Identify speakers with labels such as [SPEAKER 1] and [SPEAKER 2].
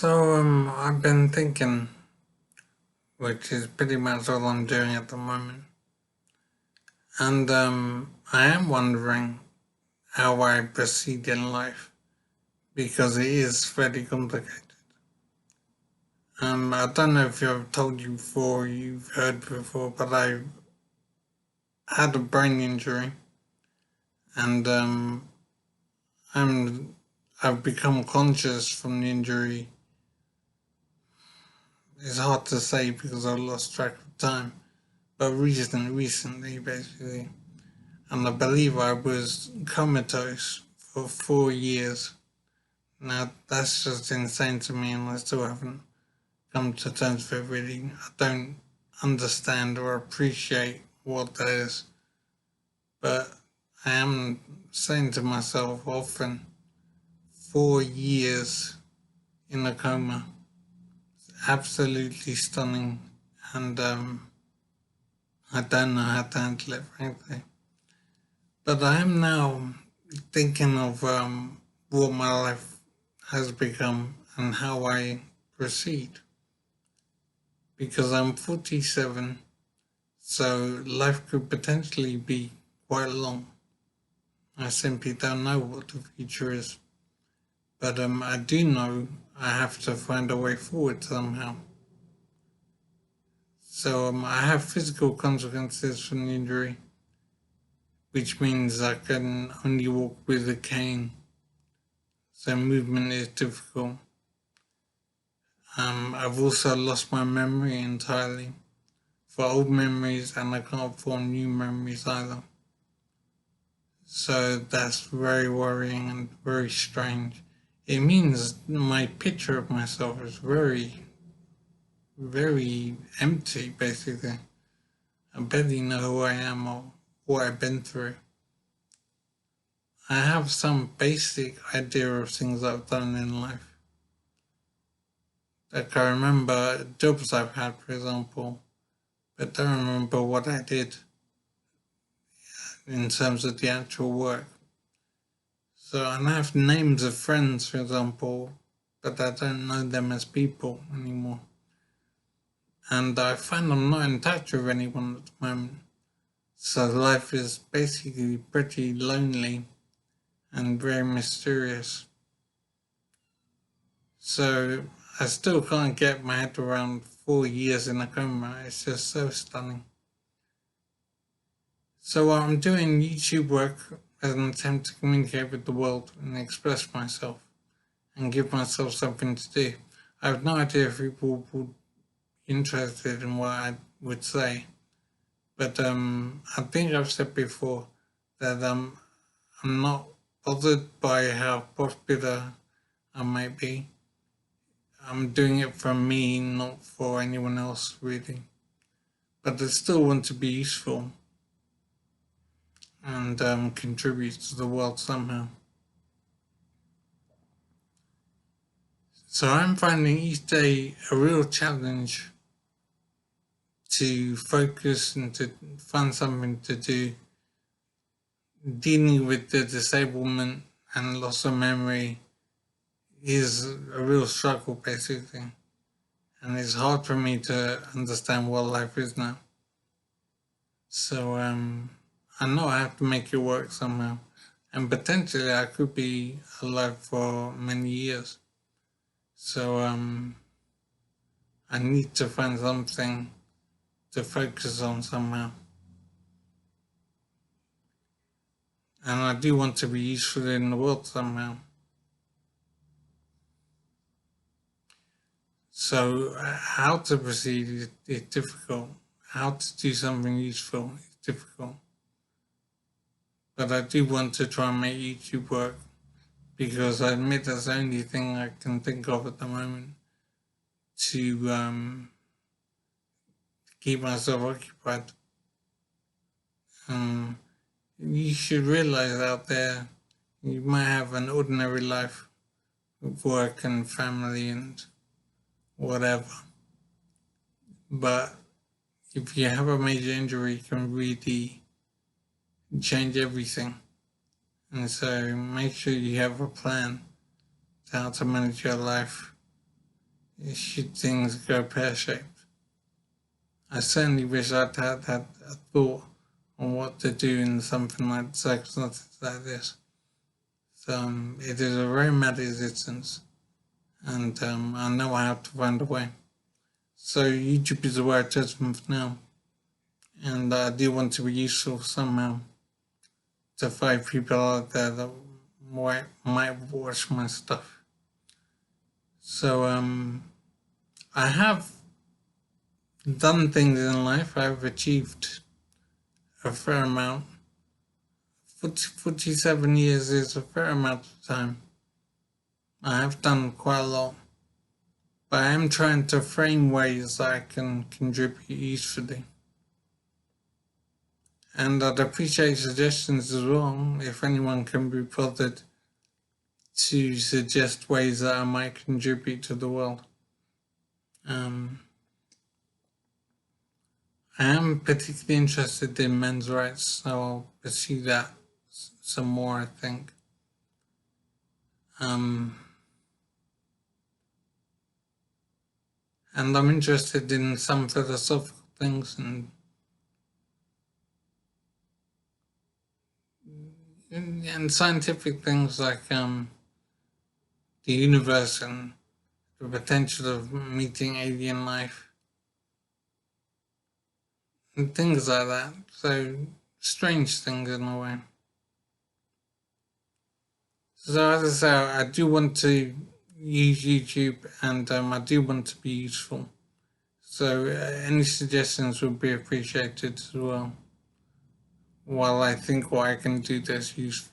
[SPEAKER 1] I've been thinking, which is pretty much all I'm doing at the moment, and I am wondering how I proceed in life because it is very complicated. I don't know if I've told you before, you've heard before, but I had a brain injury, and I'm I've become conscious from the injury. It's hard to say because I lost track of time, but recently, basically. And I believe I was comatose for 4 years. Now that's just insane to me, and I still haven't come to terms with it really. I don't understand or appreciate what that is, but I am saying to myself often, 4 years in a coma, absolutely stunning, and I don't know how to handle it, frankly. But I am now thinking of what my life has become and how I proceed. Because I'm 47, so life could potentially be quite long. I simply don't know what the future is. But I do know I have to find a way forward somehow. So I have physical consequences from the injury, which means I can only walk with a cane. So movement is difficult. I've also lost my memory entirely for old memories, and I can't form new memories either. So that's very worrying and very strange. It means my picture of myself is very, very empty, basically. I barely know who I am or what I've been through. I have some basic idea of things I've done in life. Like I remember jobs I've had, for example, but don't remember what I did in terms of the actual work. So I have names of friends, for example, but I don't know them as people anymore. And I find I'm not in touch with anyone at the moment. So life is basically pretty lonely and very mysterious. So I still can't get my head around 4 years in a coma. It's just so stunning. So I'm doing YouTube work as an attempt to communicate with the world and express myself and give myself something to do. I have no idea if people would be interested in what I would say, but I think I've said before that I'm not bothered by how popular I might be. I'm doing it for me, not for anyone else, really. But I still want to be useful and contribute to the world somehow. So I'm finding each day a real challenge to focus and to find something to do. Dealing with the disablement and loss of memory is a real struggle, basically. And it's hard for me to understand what life is now. So I know I have to make it work somehow. And potentially I could be alive for many years. So I need to find something to focus on somehow. And I do want to be useful in the world somehow. So how to proceed is difficult. How to do something useful is difficult. But I do want to try and make YouTube work because I admit that's the only thing I can think of at the moment to keep myself occupied. You should realize out there you might have an ordinary life with work and family and whatever. But if you have a major injury, it can really change everything. And so make sure you have a plan to how to manage your life should things go pear-shaped. I certainly wish I'd had a thought on what to do in something like circumstances like this. So it is a very mad existence, and I know I have to find a way. So YouTube is a word judgment for now, and I do want to be useful somehow to 5 people out there that might watch my stuff. So I have done things in life. I've achieved a fair amount. 47 years is a fair amount of time. I have done quite a lot, but I am trying to frame ways that I can contribute usefully. And I'd appreciate suggestions as well, if anyone can be bothered to suggest ways that I might contribute to the world. I am particularly interested in men's rights, so I'll pursue that some more, I think. And I'm interested in some philosophical things and scientific things like the universe and the potential of meeting alien life and things like that. So strange things in a way. So as I say, I do want to use YouTube, and I do want to be useful. So any suggestions would be appreciated as well, while I think what I can do that's useful.